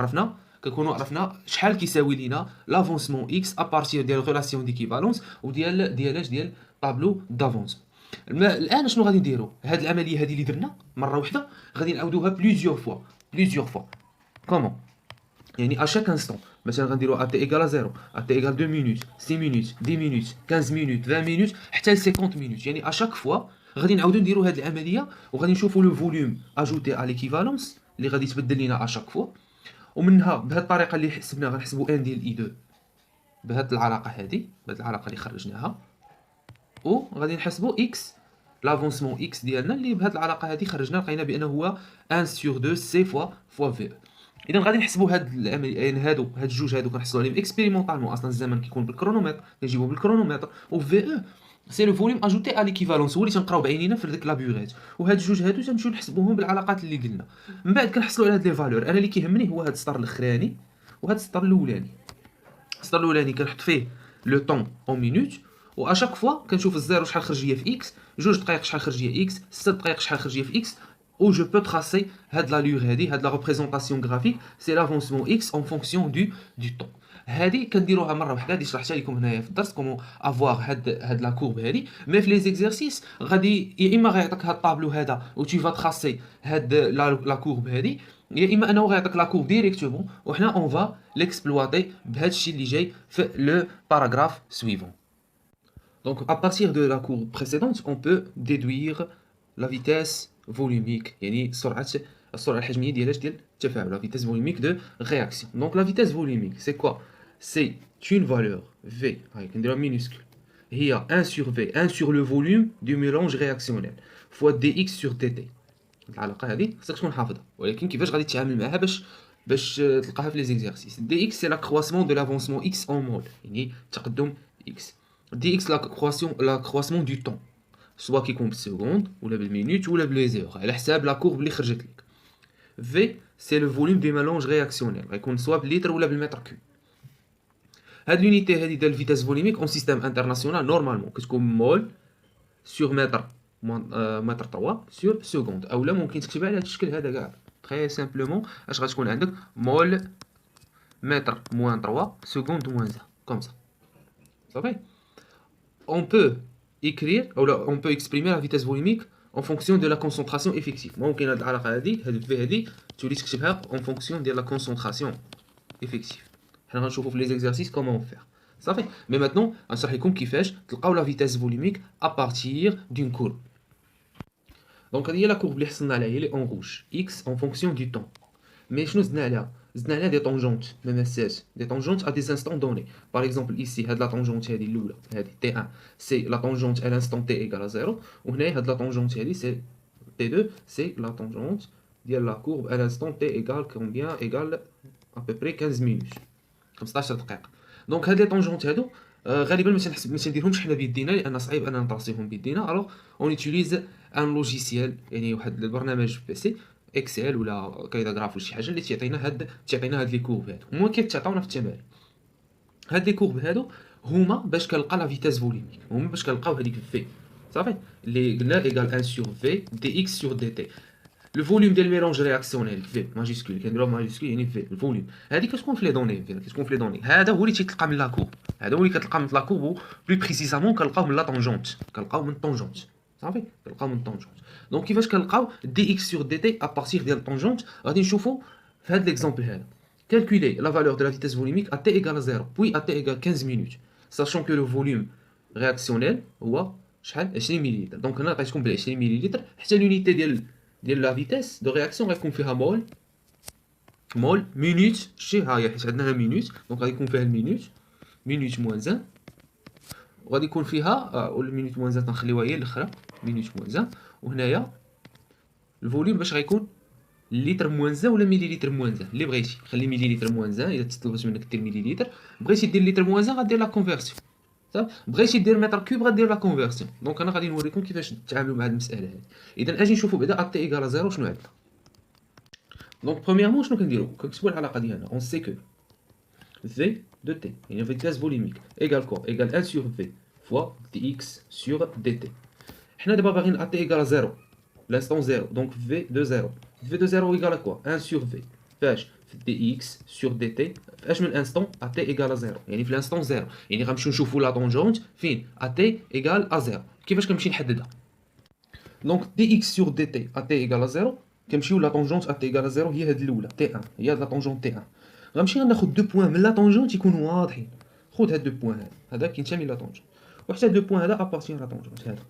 عرفنا شحال كيساوي لينا لافونسمون اكس ابارتير ديال ريلاسيون ديكيفالونس وديال طابلو دافونسمون. الان شنو غادي نديروا؟ هاد العمليه هذه اللي درنا مره واحده غادي نعاودوها بليزيور فوا. كومون؟ يعني اشاك انستون مثلا غنديروا ا تي ايكال 0 ا تي ايكال 2 مينوت 6 مينوت 10 مينوت 15 مينوت 20 مينوت حتى ل 50 مينوت. يعني اشاك فوا غادي نعاودو نديروا هاد العمليه وغادي نشوفوا لو فوليوم اجوتي ا ليكيفالونس اللي غادي تبدل لينا اشاك فوا. ومنها بهاد الطريقه اللي حسبنا غنحسبوا ان ديال اي 2 بهاد العلاقه هذه، بهاد العلاقه اللي خرجناها، وغادي نحسبوا اكس لافونسمون اكس ديالنا اللي بهاد العلاقه هذه خرجنا لقينا بانه هو 1 sur 2 سي فوا في. اذا غادي نحسبوا هاد العمليه يعني هاد الجوج هادو كنحصلوا عليهم اكسبيريمونطالمون. اصلا الزمن كيكون بالكرونومتر كنجيبوه بالكرونومتر. و في او سي لو فوليوم اجوتي ا ليكيفالونس هو اللي تنقراو بعينينا في ديك لابيغيت. وهاد الجوج هادو تنمشيو نحسبوهم بالعلاقات اللي قلنا. من بعد كنحصلوا على هاد لي فالور. انا اللي كيهمني هو هاد السطر الاخراني وهاد السطر الاولاني. السطر الاولاني كنحط فيه لو طون اون مينوت و اشاك فوا كنشوف الزيرو شحال خرج ليا في اكس، 2 دقائق شحال خرج ليا اكس، 6 دقائق شحال خرج ليا في اكس. Où je peux tracer la allure, la représentation graphique, c'est l'avancement x en fonction du temps. هذه كنديروها مره واحده اللي شرحتها لكم هنايا في الدرس كومون افوار هاد لا كورب هذه. مي في لي زيكزارسيس غادي يا اما غيعطيك هاد الطابلو هذا و tu vas tracer هاد لا كورب هذه، يا اما انه غيعطيك لا كورب ديريكتومون وحنا اون فا ليكسبلواتي بهذا الشيء اللي جاي في لو باراغراف سويفون. Donc à partir de la courbe précédente, on peut déduire la vitesse volumique يعني السرعة الحجمية ديال التفاعل. La vitesse volumique de réaction. Donc la vitesse volumique c'est quoi? C'est une valeur V avec une minuscule. هي 1 sur V 1 sur le volume du mélange réactionnel fois dx sur dt. العلاقة هذه خصك تكون حافظها، ولكن كيفاش غادي تتعامل معها باش تلقاها في لي زيكزارسيس. dx c'est l'accroissement de l'avancement x en mol يعني تقدم x. dx l'accroissement du temps سواء كيكون بالسكوند ولا بالمينوت ولا بليزيغ على حساب لا كورب اللي خرجت لك. في سي لو فوليوم دي ميلونج رياكسيونيل غيكون سواء بالليتر ولا بالمتر كوب. هاد لونيتي هادي ديال الفيتاس فوليميك اون سيستيم انترناسيونال نورمالمون كتكون مول سور متر متر 3 سور سكوند، اولا ممكن تكتبها على هاد الشكل هذا كاع تري سامبلومون. اش غتكون عندك مول متر موان 3 seconde moins 1 comme ça. صافي. On peut écrire ou on peut exprimer la vitesse volumique en fonction de la concentration effective. ممكن هاد العلاقه هادي هاد الفي هادي تولي تكتبها en fonction de la concentration effective. حنا غنشوفوا في لي زيكزارسيس كومون فير. صافي. مي ماتنون غنشرح لكم كيفاش تلقاو لا فيتاس فوليميك ا بارتير دون كورب. دونك هذه هي لا كورب اللي حصلنا عليها، هي لي اون روج x en fonction du temps. مي شنو زدنا عليها؟ زدنا عليها دي طونجونت مماسات، دي طونجونت ا دي انستون دوني. باغ اكزومبل ايسي هاد لا طونجونت هادي الاولى هادي تي 1 سي لا طونجونت ا لانستون تي ايكال 0، وهنايا هاد لا طونجونت هادي سي تي 2 سي لا طونجونت ديال لا كورب ا لانستون تي ايكال كومبيان ايكال ا بوبري 15 مينوت 15 دقيقه. دونك هاد لي طونجونت هادو غالبا ما تنديرهمش حنا بيدينا لان صعيب اننا نطراسيهم بيدينا. الوغ اون يوتيليز ان لوجيسيال يعني واحد البرنامج في بيسي اكسل ولا كايداغراف ولا شي حاجه اللي تعطينا هاد لي كورب هادو. هما كيف تعطاونا في التمارين هاد لي كورب هادو هما باش كنلقى لا فيتاس فوليميك، هما باش كنلقاو هذيك في صافي اللي قلنا ايكال 1 سور في دي اكس سور دي تي. لو فوليوم ديال الميلونج رياكسيونيل في ماجيسكول كنديروها ماجيسكول يعني في الفوليوم هذه كتكون في لي دوني كتكون في لي دوني. هذا هو اللي تيتلقى من لا كورب، هذا هو اللي كتلقى من لا كورب و بلو بريسيزامون كنلقاو من لا طونجونت، كنلقاو من طونجونت صافي كنلقاو من طونجونت. دونك كيفاش كنلقاو دي اكس سور دي تي ا بارتير ديال الطونجونت؟ غادي نشوفوا في هذا ليكزامبل هذا. Calculer la valeur de la vitesse volumique à t égale 0 puis à t égale 15 minutes sachant que le volume réactionnel هو شحال 20 مليلتر. دونك هنا غتكون بال 20 مليلتر حتى لونيتي ديال لا فيتاس دو رياكسيون غيكون فيها مول مينوت. شتي ها هي حيت عندنا مينوت دونك غادي يكون فيها المينوت مينوت موان 1 وغادي يكون فيها ولا مينوت موان 1 تنخليوها هي الاخرى مينوت موان 1. وهنايا الفوليوم باش غيكون لتر موان 1 ولا مليلتر موان 1 اللي بغيتي. خلي مليلتر موان 1 الا تطلبت منك دير مليلتر، بغيتي دير لتر موان 1 غدير لا كونفيرسيون صافي، بغيتي دير متر كوب غدير لا كونفيرسيون. دونك انا غادي نوريكم كيفاش نتعاملوا مع هذه المساله هذه. اذا اجي نشوفوا بعدا ا تي ايكال 0 شنو عندنا. دونك برومييرمون شنو كنديروا؟ كنكتبوا العلاقه ديالنا اون سي كو في دو تي يعني فيتاس فوليميك ايكال كوا ايكال 1 سور في فوا دي اكس سور دي تي. حنا دابا باغيين ا تي ايكال 0 l'instant 0 donc v de 0 v de 0 égale à quoi 1 sur v فاش في dx sur dt فاش من instant à t égale à 0 يعني في l'instant 0 يعني غنمشيو نشوفوا لا طونجونت فين à t égale à 0. كيفاش كنمشي نحددها؟ دونك dx sur dt à t égale à 0 كنمشيو لا طونجونت à t égale à 0 هي هاد الاولى t1 هي هاد لا طونجونت t1. غنمشي غناخد دو بوين من لا طونجونت يكونوا واضحين. خذ هاد دو بوين هذا كينتمي لا طونجونت وحتى دو بوين هذا ابارتيان لا طونجونت هذا.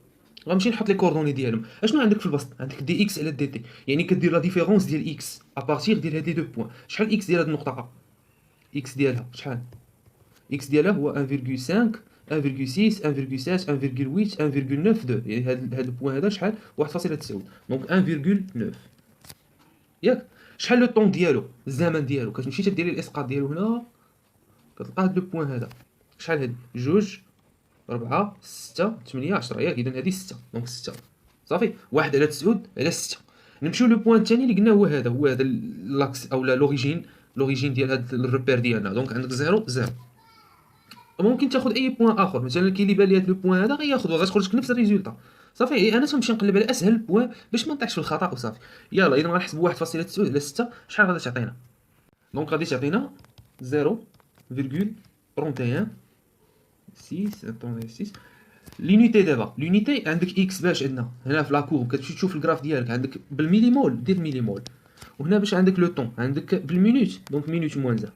غنمشي نحط لي كوردوني ديالهم. اشنو عندك في البسط؟ عندك دي اكس على دي تي يعني كدير لا ديفيرونس ديال اكس ابارتير ديال هادي دو بوين. شحال اكس ديال هاد النقطه اكس ديالها شحال؟ اكس ديالها هو 1.5 1.6 1.7 1.8 1.8 1.92 يعني هاد البوين هذا شحال 1.9 دونك 1.9 ياك. شحال لو طون ديالو الزمن ديالو؟ كتمشي تديري الاسقاط ديالو هنا كتلقى هاد لو بوين هذا شحال هادي 2 4 6 8 10 ياك. اذا هذه 6 دونك 6 صافي 1 على 9 على 6. نمشيو لو بوين الثاني اللي قلنا هو هذا لاكس او لوريجين ديال هذا الريبير ديالنا. دونك عندك 0 0 ممكن تاخذ اي بوين اخر مثلا كي اللي بان لي هذا لو بوين هذا غياخذ وغتخرج لك نفس الريزولطا صافي. انا تنمشي نقلب على اسهل بوين باش ما نطيحش في الخطا وصافي. يلا اذا غنحسب 1.9 على 6 شحال غادي تعطينا؟ دونك غادي تعطينا 0.31 6 لونيتي. دابا لونيتي عندك اكس باش عندنا هنا في لاكورب كتمشي تشوف الجراف ديالك عندك بالميليمول دير ميليمول وهنا باش عندك لو طون عندك بالمينوت دونك مينوت موان 1.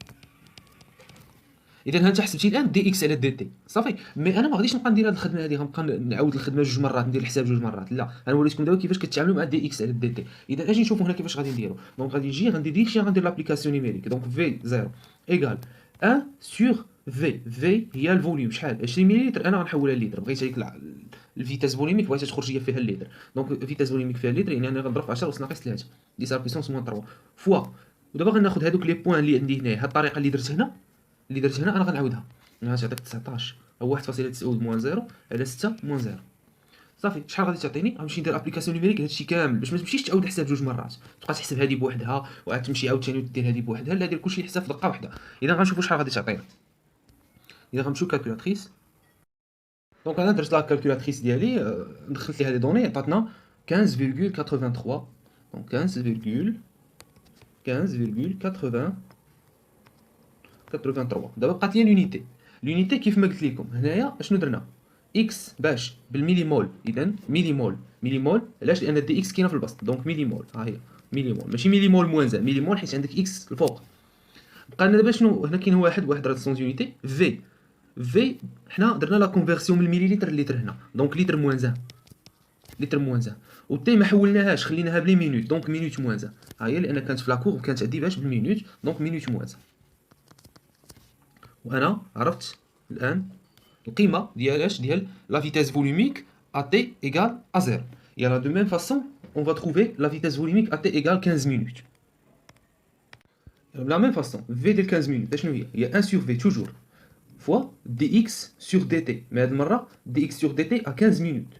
اذا ها انت حسبتي الان دي اكس على دي تي صافي. مي انا ما غاديش نبقى ندير هاد الخدمه هادي غنبقى نعاود الخدمه جوج مرات ندير الحساب جوج مرات لا. انا وريتكم دابا كيفاش كتعاملوا مع دي اكس على دي تي. اذا اجي نشوفوا هنا كيفاش غادي نديروا. دونك غادي نجي غندير ديكشي غندير لابليكاسيون نيميريك دونك في 0 ايكال 1 سور في هي الفوليوم شحال 20 مليلتر. انا غنحولها للتر بغيت هذيك الفيتاس فوليميك بغيت تخرج ليا فيها اللتر. دونك فيتاس فوليميك فيها اللتر يعني انا غنضرب في 10 ناقص 3 دي سا بويسونس موان 3 فوا. ودابا غناخذ هذوك لي بوين اللي عندي هنايا. هاد الطريقه اللي درت هنا انا غنعاودها غتعطيك 19 او 1.9 موان 0 على 6 موان 0 صافي. شحال غادي تعطيني؟ غنمشي ندير ابليكاسيون نيميريك هادشي كامل باش ما تمشيش تعاود الحساب جوج مرات تبقى تحسب هذه بوحدها وعاد تمشي عاوتاني ودير هذه بوحدها. لا دير كلشي الحساب في دقه واحده. اذا غنشوفوا شحال غادي تعطينا. اذا غنمشيو كالكولاتريس. دونك انا درت لا كالكولاتريس ديالي، دخلت ليها لي دوني عطاتنا 15,83. دونك 15,83. دابا بقات لي لونيتي. لونيتي كيف ما قلت لكم هنايا اشنو درنا؟ اكس باش بالميليمول، اذا ميليمول. ميليمول علاش؟ لان دي اكس كاينه في البسط، دونك ميليمول. ها هي ميليمول، ماشي ميليمول موان زان، ميليمول حيت عندك اكس الفوق. بقى لنا دابا شنو؟ هنا كاين واحد راه سون يونيتي في. في حنا درنا لا كونفيرسيون من المليليتر لليتر هنا، دونك لتر موان زان. لتر موان زان. و تي ما حولناهاش، خليناها بلي مينوت، دونك مينوت موان زان. ها هي لان كانت في لاكور كانت عندي باش بالمينوت، دونك مينوت موان زان. وانا عرفت الان القيمه ديال اش؟ ديال لا فيتيس فولوميك ا تي ايغال ا 0. يلا دو ميم فاصون اون فا تروفي لا فيتيس فولوميك ا تي ايغال 15 مينوت. De la même façon, V de 15 minutes, il y a 1 sur V toujours, fois dx sur dt. Mais هاد المرة dx sur dt à 15 minutes.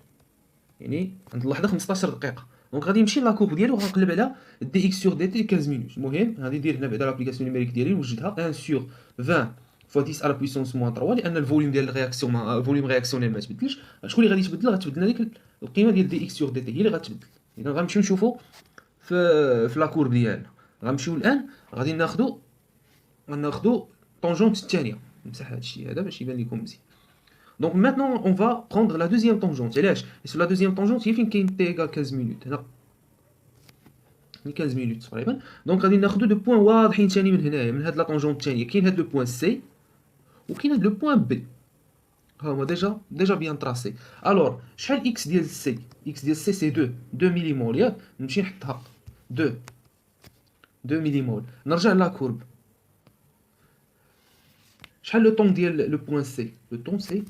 يعني عند اللحظة 15 دقيقة. دونك غادي نمشي لا كورب ديالي وغنقلب على dx sur dt 15 minutes. المهم غادي ندير هنا بعدا لابليكاسيون نيميريك ديالي نوجدها 1 sur 20 fois 10 à la puissance moins 3 لأن الفوليوم ديال الرياكسيون الفوليوم رياكسيونيل ما تبدلش. شكون اللي غادي يتبدل؟ غتبدل هذيك القيمة ديال dx sur dt هي اللي غتبدل. إذا غنمشيو نشوفو في لا كورب ديالنا. غنمشيو الآن غادي ناخدو طونجونت الثانية. نمسح هادشي هذا باش يبان لكم مزيان. Donc maintenant on va prendre la deuxième tangente. علاش؟ sur la deuxième tangente هي فين كاين t égale 15 minutes هنا. 15 minutes تقريبا. دونك غادي ناخدو دو بوين واضحين ثاني من هنايا، من هاد لا طونجونت الثانية. كاين هاد لو بوين سي وكاين هاد لو بوين بي. ها هما ديجا بيان تراسي. الوغ شحال اكس ديال سي؟ اكس ديال سي سي 2 مليمول ياك؟ نمشي نحطها 2 مليمول. نرجع لا كورب. شحال لو طون ديال لو بوين سي؟ لو طون سي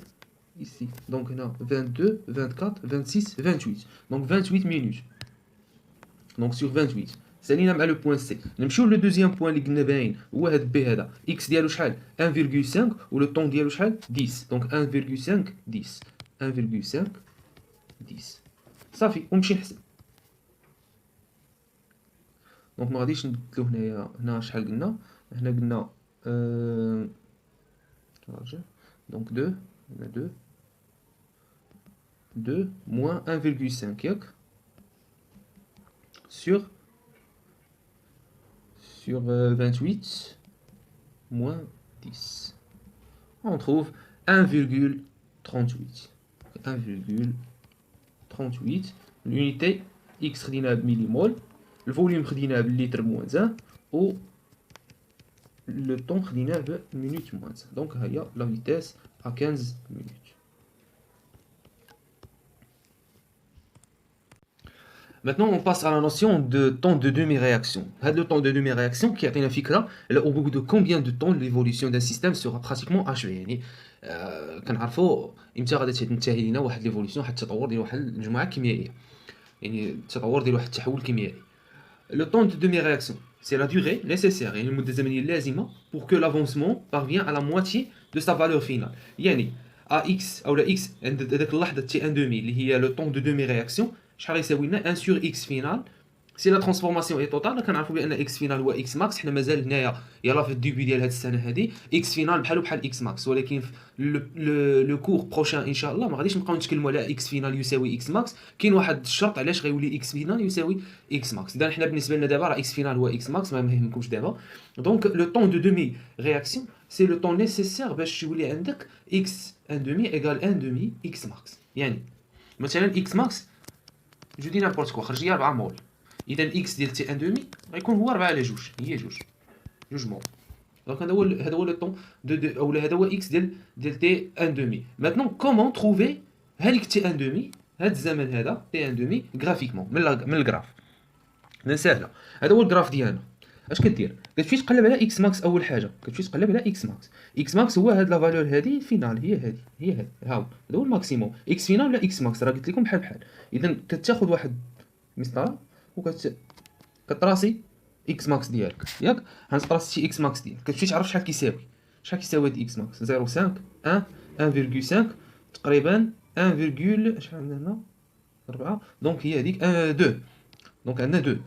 ici. Donc هنا 22, 24, 26, 28. Donc 28 minutes. Donc sur 28. سالينا مع لو بوين سي. نمشيو لو دوزيام بوين اللي قلنا باين هو هاد بي هذا. اكس ديالو شحال؟ 1.5 ولو طون ديالو شحال؟ 10. دونك 1.5 10. 1.5 10. صافي ونمشي نحسب. دونك ما غاديش نبدلو هنايا. هنا شحال قلنا؟ هنا قلنا دونك 2 هنا 2 moins 1,5 ياك sur 28 moins 10. On trouve 1,38. 1,38. L'unité x خديناها بمليمول، الفوليوم خديناه بالليتر موان 1 و لو طون خديناه بمينوت موان 1. دونك ها هي لا فيتيس à 15 minutes. Maintenant, on passe à la notion de temps de demi-réaction. Le temps de demi-réaction qui a une fikra, au bout de combien de temps l'évolution d'un système sera pratiquement achevée. يعني كنعرفوا امتى غادي تنتهي لنا واحد ليفوليسيون، واحد التطور ديال واحد المجموعه كيميائيه، يعني التطور ديال واحد التحول كيميائي. Le temps de demi-réaction, c'est la durée nécessaire, يعني المده الزمنيه اللازمه pour que l'avancement parvient à la moitié de sa valeur finale. يعني x او x عند ديك اللحظه تي ان دومي اللي هي لو طون دو دومي رياكسيون شحال يساوي لنا 1 sur x فينال. سي لا ترانسفورماسيون اي توتال كنعرفوا بان اكس فينال هو اكس ماكس. حنا مازال هنايا يلاه في الديبي ديال هاد السنه هادي اكس فينال بحال اكس ماكس، ولكن لو كور بروشان ان شاء الله ما غاديش نبقاو نتكلموا على اكس فينال يساوي اكس ماكس. كاين واحد الشرط علاش غيولي اكس فينال يساوي اكس ماكس. اذا حنا بالنسبه لنا دابا راه اكس فينال هو اكس ماكس، ما يهمكمش دابا. دونك لو طون دو دومي رياكسيون سي لو طون نيسيسير باش يولي عندك اكس ان دومي ايغال ان دومي اكس ماكس. يعني مثلا اكس ماكس جو دي نابورت كوا خرج لي 4 مول، اذا اكس ديال تي ان دومي غيكون هو 4 على 2 هي 2 مول. دونك هذا هو لو طون دو اولا هذا هو اكس ديال تي ان دومي. ماتنون كومون تروفي هذيك تي ان دومي هذا الزمن هذا تي ان دومي غرافيكمون من الجراف. سهله. هذا هو الجراف ديالنا. اش كدير؟ كتمشي تقلب على اكس ماكس. اول حاجه كتمشي تقلب على اكس ماكس. اكس ماكس هو هاد لا فالور هادي فينال، هي هادي ها هو هذا هو الماكسيموم. اكس فينال ولا اكس ماكس راه قلت لكم بحال. اذا كتاخذ واحد مسطره كتراسي اكس ماكس ديالك ياك. هنطراسي اكس ماكس ديالك كتمشي تعرف شحال كيساوي هاد اكس ماكس. 0.5 1.5 تقريبا 1, شحال عندنا هنا 4. دونك هي هذيك 2. دونك عندنا 2.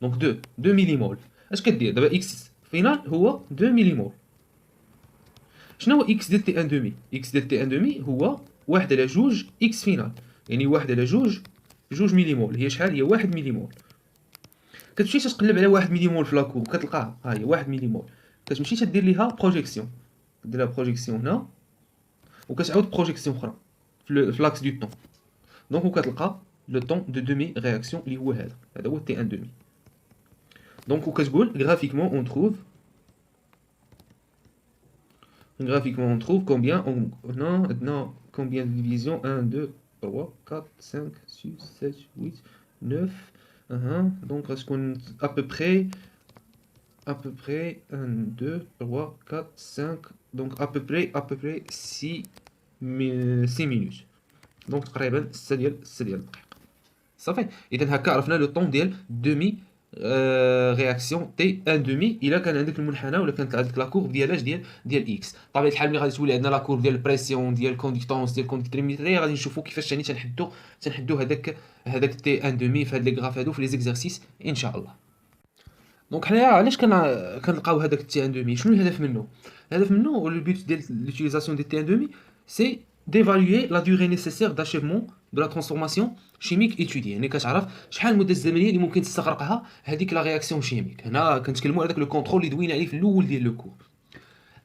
دونك 2 مليمول. اش كدير دابا اكس فينال هو 2 مليمول. شنو هو اكس ديال تي ان دومي؟ اكس ديال تي ان دومي هو 1 على 2 اكس فينال، يعني 1 على 2 مليمول، هي شحال؟ هي 1 مليمول. كتمشي تقلب على 1 مليمول في لاكور كتلقاها ها هي 1 مليمول، كتمشي تدير ليها بروجيكسيون، دير لها بروجيكسيون هنا وكتعاود بروجيكسيون اخرى في لاكس دو طون. دونك وكتلقى لو طون دو دومي رياكسيون اللي هو هذا هو تي ان دومي. دونك وكتقول graphiquement on trouve combien on a combien de divisions 1 2 3 4 5 6 7 8 9 donc est-ce qu'on à peu près 1 2 3 4 5 donc à peu près 6 minutes. دونك تقريبا 6 ديال الدقائق صافي. اذا هكا عرفنا لو طون ديال دومي رياكسيون تي ان دومي. الا كان عندك المنحنى ولا كانت عندك لا كورب ديال ديال اكس، طبيعه الحال ملي غادي تولي عندنا لا كورب ديال البريسيون ديال الكونديكتونس ديال الكونديكتريميتري غادي نشوفوا كيفاش ثاني تنحدوا هذاك تي ان دومي في هاد لي غراف هادو في لي زيكزارسيس ان شاء الله. دونك حنايا علاش كنلقاو هذاك تي ان دومي؟ شنو الهدف منه؟ الهدف منه ولا البيت ديال لوتيليزاسيون دي تي ان دومي سي d'évaluer la durée nécessaire d'achèvement de la transformation chimique étudiée. يعني كتعرف شحال المده الزمنيه اللي ممكن تستغرقها هذيك لا رياكسيون شيميك. هنا كنتكلموا على داك لو كونترول اللي دوينا عليه في الاول ديال لو كور.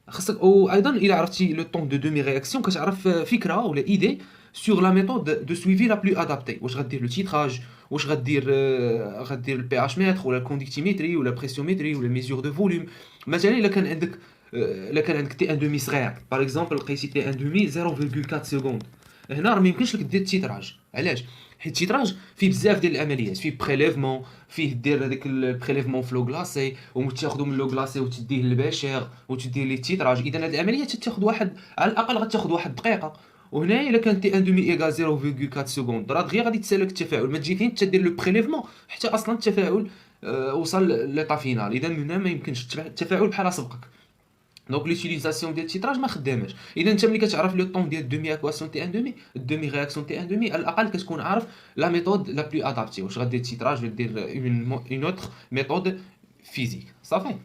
خاصك وايضا الا عرفتي لو طون دو دومي رياكسيون كتعرف فكره ولا ايدي sur la méthode de suivi la plus adaptée. واش غدير لو تيتراج، واش غدير البي اش متر ولا الكونديكتيميتري ولا بريسيوميتري ولا ميزور دو فوليوم. مثلا الا كان عندك تي ان دومي صغير باغ اكزومبل لقيتي تي ان دومي 0.4 سكوند، هنا راه ما يمكنش لك دير التيتراج. علاش؟ حيت التيتراج فيه بزاف ديال العمليات، فيه بريليفمون، فيه دير هذاك البريليفمون في لو غلاسي وتاخذو من لو غلاسي وتديه للبشر وتدير ليه التيتراج. اذا هذه العمليات تاخذ واحد على الاقل غتاخذ واحد دقيقه. وهنا الا كان تي ان دومي ايغال 0.4 سكوند راه دغيا غادي تسالك التفاعل، ما تجي فين تدير لو بريليفمون حتى اصلا التفاعل وصل ليطا فينال. اذا هنا ما يمكنش التفاعل بحال سبقك. دونك لوتيليزاسيون ديال التيتراج ما خداماش. اذا انت ملي كتعرف لو طون ديال دومي اكواسيون تي ان دومي دومي رياكسيون تي ان دومي على الاقل كتكون عارف لا ميثود لا بلو ادابتي، واش غدير التيتراج ولا دير اون اوتر ميثود فيزيك. صافي.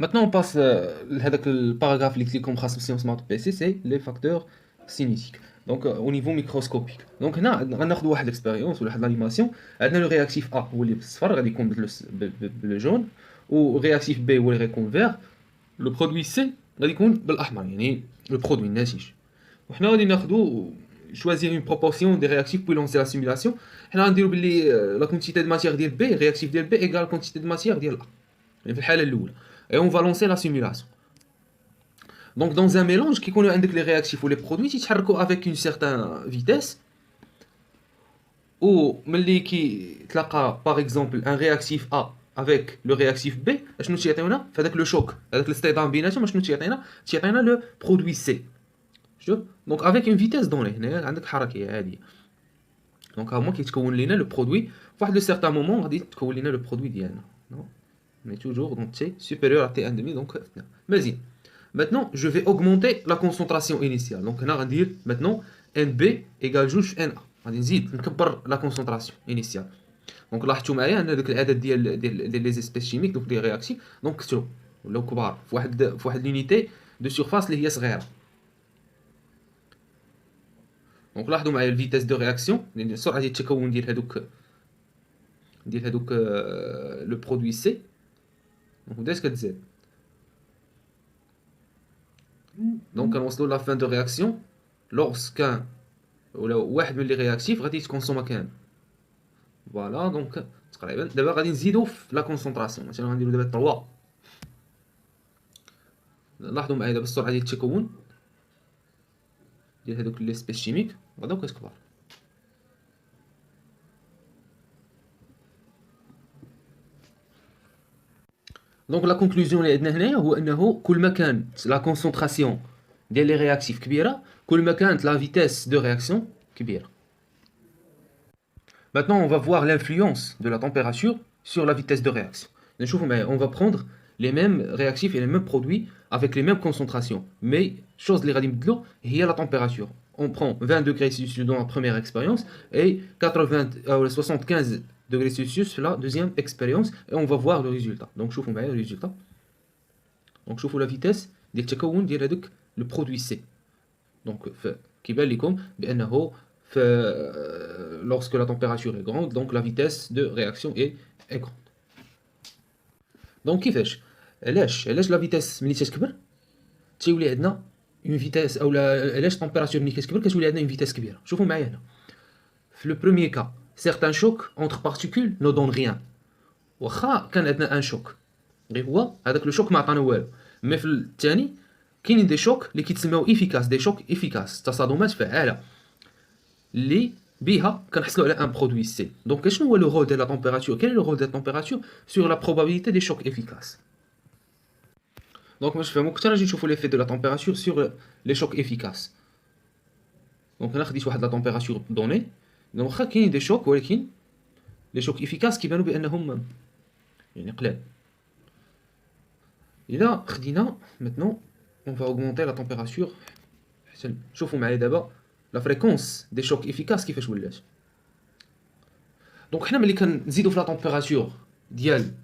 Maintenant on passe لهذاك الباراغراف اللي قلت لكم خاص بسيونس مات بي سي سي لي فاكتور سينيتيك. دونك او نيفو ميكروسكوبيك. دونك هنا غناخذ واحد الاكسبيريونس ولا واحد لانيماسيون. عندنا لو رياكتيف ا هو اللي بالصفر غادي يكون بلو جون، و رياكتيف بي هو اللي غيكون فير، لو برودوي سي غادي يكون بالاحمر يعني لو برودوي الناتج. وحنا غادي ناخذوا choisir une proportion des réactifs pour lancer la simulation. حنا غنديروا باللي لا كونتيتي دو ماتيير ديال بي رياكتيف ديال بي ايغال كونتيتي دو ماتيير ديال ا يعني في الحاله الاولى. Et on va lancer la simulation. Donc dans un mélange qui connaît avec les réactifs ou les produits qui تحركوا avec une certaine vitesse, ou ملي كي تلاقى par exemple un réactif A avec le réactif B شنو تيعطيونا فهذاك لو شوك هذاك الاصطدام بيناتهم شنو تيعطينا لو برودوي سي. شوف دونك avec une vitesse donnée هنا عندك حركيه عاديه. دونك ها هما كيتكون لينا لو برودوي فواحد لو سيغتان مومون غادي تكون لينا لو برودوي ديالنا. Mais toujours donc T supérieur à T1,5 donc vas-y. Maintenant je vais augmenter la concentration initiale. Donc on va dire maintenant NB égale جوج في NA. غادي نزيد نكبر la concentration initiale. Donc لاحظتوا معايا ان داك العدد ديال لي زيسبيس شيميك دوك لي رياكتيف دونك كثروا ولاو كبار في واحد لونيتي دو سيرفاس اللي هي صغيره. دونك لاحظوا معايا الفيتاس دو رياكسيون يعني السرعه ديال التكون ديال هذوك لو برودوي سي. Donc بدات كتزاد. دونك كنوصلوا لا فان دو رياكسيون لورسكان ولا واحد من لي رياكتيف غادي يتكونسوما كامل. فوالا دونك تقريبا دابا غادي نزيدو في لا كونسونطراسيون مثلا غنديرو دابا 3. لاحظوا معايا دابا السرعه ديال التكون ديال هذوك لي سبيس شيميك غاداو كتكبر. دونك لا كونكلوزيون اللي عندنا هنايا هو انه كل ما كانت لا كونسونطراسيون ديال لي رياكتيف كبيره كل ما كانت لا فيتاس دو رياكسيون كبيره. Maintenant on va voir l'influence de la température sur la vitesse de réaction. نشوفوا معايا on va prendre les mêmes réactifs et les mêmes produits avec les mêmes concentrations, mais chose اللي غادي نبدلو هي la température. On prend 20 degrés Celsius dans la première expérience et 75 degrés Celsius la deuxième expérience et on va voir le résultat. Donc je vous mets le résultat. Donc je vous la vitesse ديال التكون ديال هذاك لو برودوي سي. دونك كيبان لكم بانه lorsque la température est grande, donc la vitesse de réaction est grande. دونك كيفاش علاش لا فيتاس ملي تتكبر تيولي عندنا اون فيتاس، اولا علاش التمبيراتور ملي كتكبر كتولي عندنا اون فيتاس كبيره. شوفوا معايا هنا في لو بروميير كا certains chocs entre particules ne donnent rien. واخا كان عندنا ان شوك غير هو هذاك لو شوك ما عطانا والو، مي في الثاني كاينين دي شوك اللي كيتسموا افيكاس، دي شوك افيكاس، تصادمات فعاله اللي بها كنحصلوا على ان برودوي سي. دونك شنو هو لو رول ديال لا تمبيراتور؟ كاين لو رول ديال لا تمبيراتور سور لا probabilité دي شوك افيكاس. دونك باش نفهموا اكثر نجي نشوفوا ليفي دو لا تمبيراتور سور لي شوك افيكاس. دونك انا خديت واحد لا تمبيراتور دوني، دونك واخا كاينين دي شوك ولكن لي شوك افيكاس كيبانوا بانهم يعني قلال. الا خدينا maintenant on va augmenter la température حتى شوفوا معايا دابا لا فريكونس دي شوك افيكاس كيفاش ولات. دونك حنا ملي كنزيدو في لا تمبيراتور ديال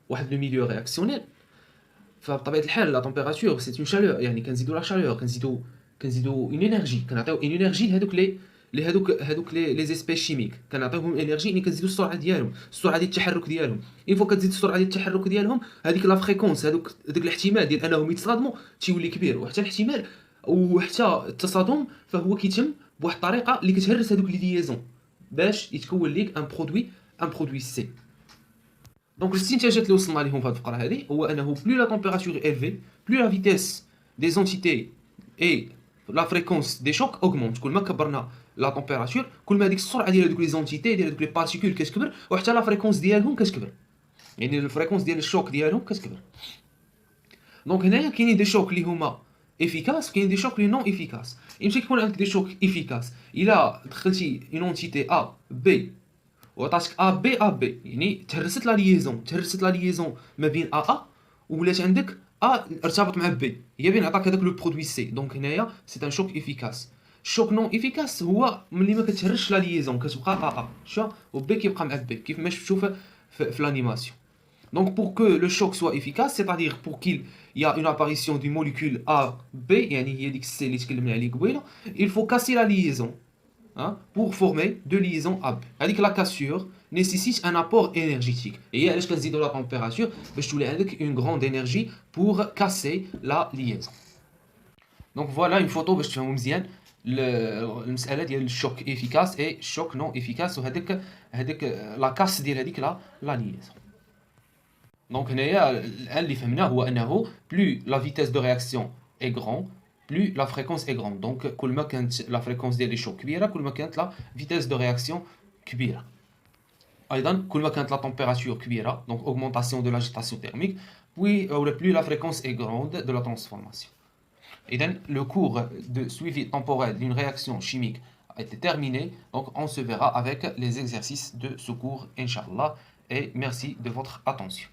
واحد لو ميليو رياكسيونيل، فبطبيعه الحال لا تمبيراتور سي اون شالور، يعني كنزيدو لا شالور، كنزيدو اون انرجي، كنعطيو اون انرجي لهادوك هادوك لي زيسبيس شيميك، كنعطيوهم انرجي يعني كنزيدو السرعه ديالهم، السرعه ديال التحرك ديالهم. اين فوا كتزيد السرعه ديال التحرك ديالهم، هذيك لا فريكونس هذاك الاحتمال ديال انهم يتصادموا تيولي كبير، وحتى الاحتمال وحتى التصادم فهو كيتم بواحد الطريقه اللي كتهرس هذوك لي ليزون باش يتكون ليك ان برودوي سي. دونك الاستنتاجات اللي وصلنا لهم في هذه الفقره هذه هو انه بلو لا تمبيراتور ايلفي بلو لا فيتيس دي زونتيتي اي لا فريكونس دي شوك اوغمونت. كل ما كبرنا لا تمبيراتور كل ما هذيك السرعه ديال هذوك لي زونتيتي ديال هذوك لي بارتيكول كتكبر، وحتى لا فريكونس ديالهم كتكبر، يعني الفريكونس ديال الشوك ديالهم كتكبر. دونك هنايا كاينين دي شوك اللي هما افيكاس، كاين دي شوك لي نون افيكاس. يمكن يكون عندك دي شوك افيكاس الا دخلتي اون اونتيتي ا بي وعطاتك ا بي، يعني تهرست لا ليزون ما بين ا ولات عندك ا ارتبط مع بي، هي بين عطاك هذاك لو برودوي سي. دونك هنايا سي ان شوك افيكاس. الشوك نون افيكاس هو ملي ما كتهرش لا ليزون كتبقى ا شا وبي كيبقى مع بي كيف ما شفتوا في l'animation. Donc pour que le choc soit efficace, c'est-à-dire pour qu'il y a une apparition d'une molécule A, B, يعني هي ديك السي اللي تكلمنا عليه قبيله، il faut casser la liaison pour former deux liaisons AB. هذيك la cassure nécessite un apport énergétique. Et علاش كنزيدوا la température باش تولي عندك une grande énergie pour casser la liaison. Donc voilà une photo باش تفهموا مزيان المساله ديال الشوك efficace et الشوك non efficace، وهذيك لا كاس ديال هذيك لا liaison. دونك هنايا الان اللي فهمناه هو انه plus la vitesse de réaction est grande plus la fréquence est grande. donc كل ما كانت لا فريكونس ديال لي شوك كبيره كل ما كانت لا vitesse de réaction كبيره. ايضا كل ما كانت لا température كبيره، donc augmentation de l'agitation thermique puis plus la fréquence est grande de la transformation. اذا le cours de suivi temporel d'une réaction chimique a été terminé. donc on se verra avec les exercices de ce cours inchallah et merci de votre attention.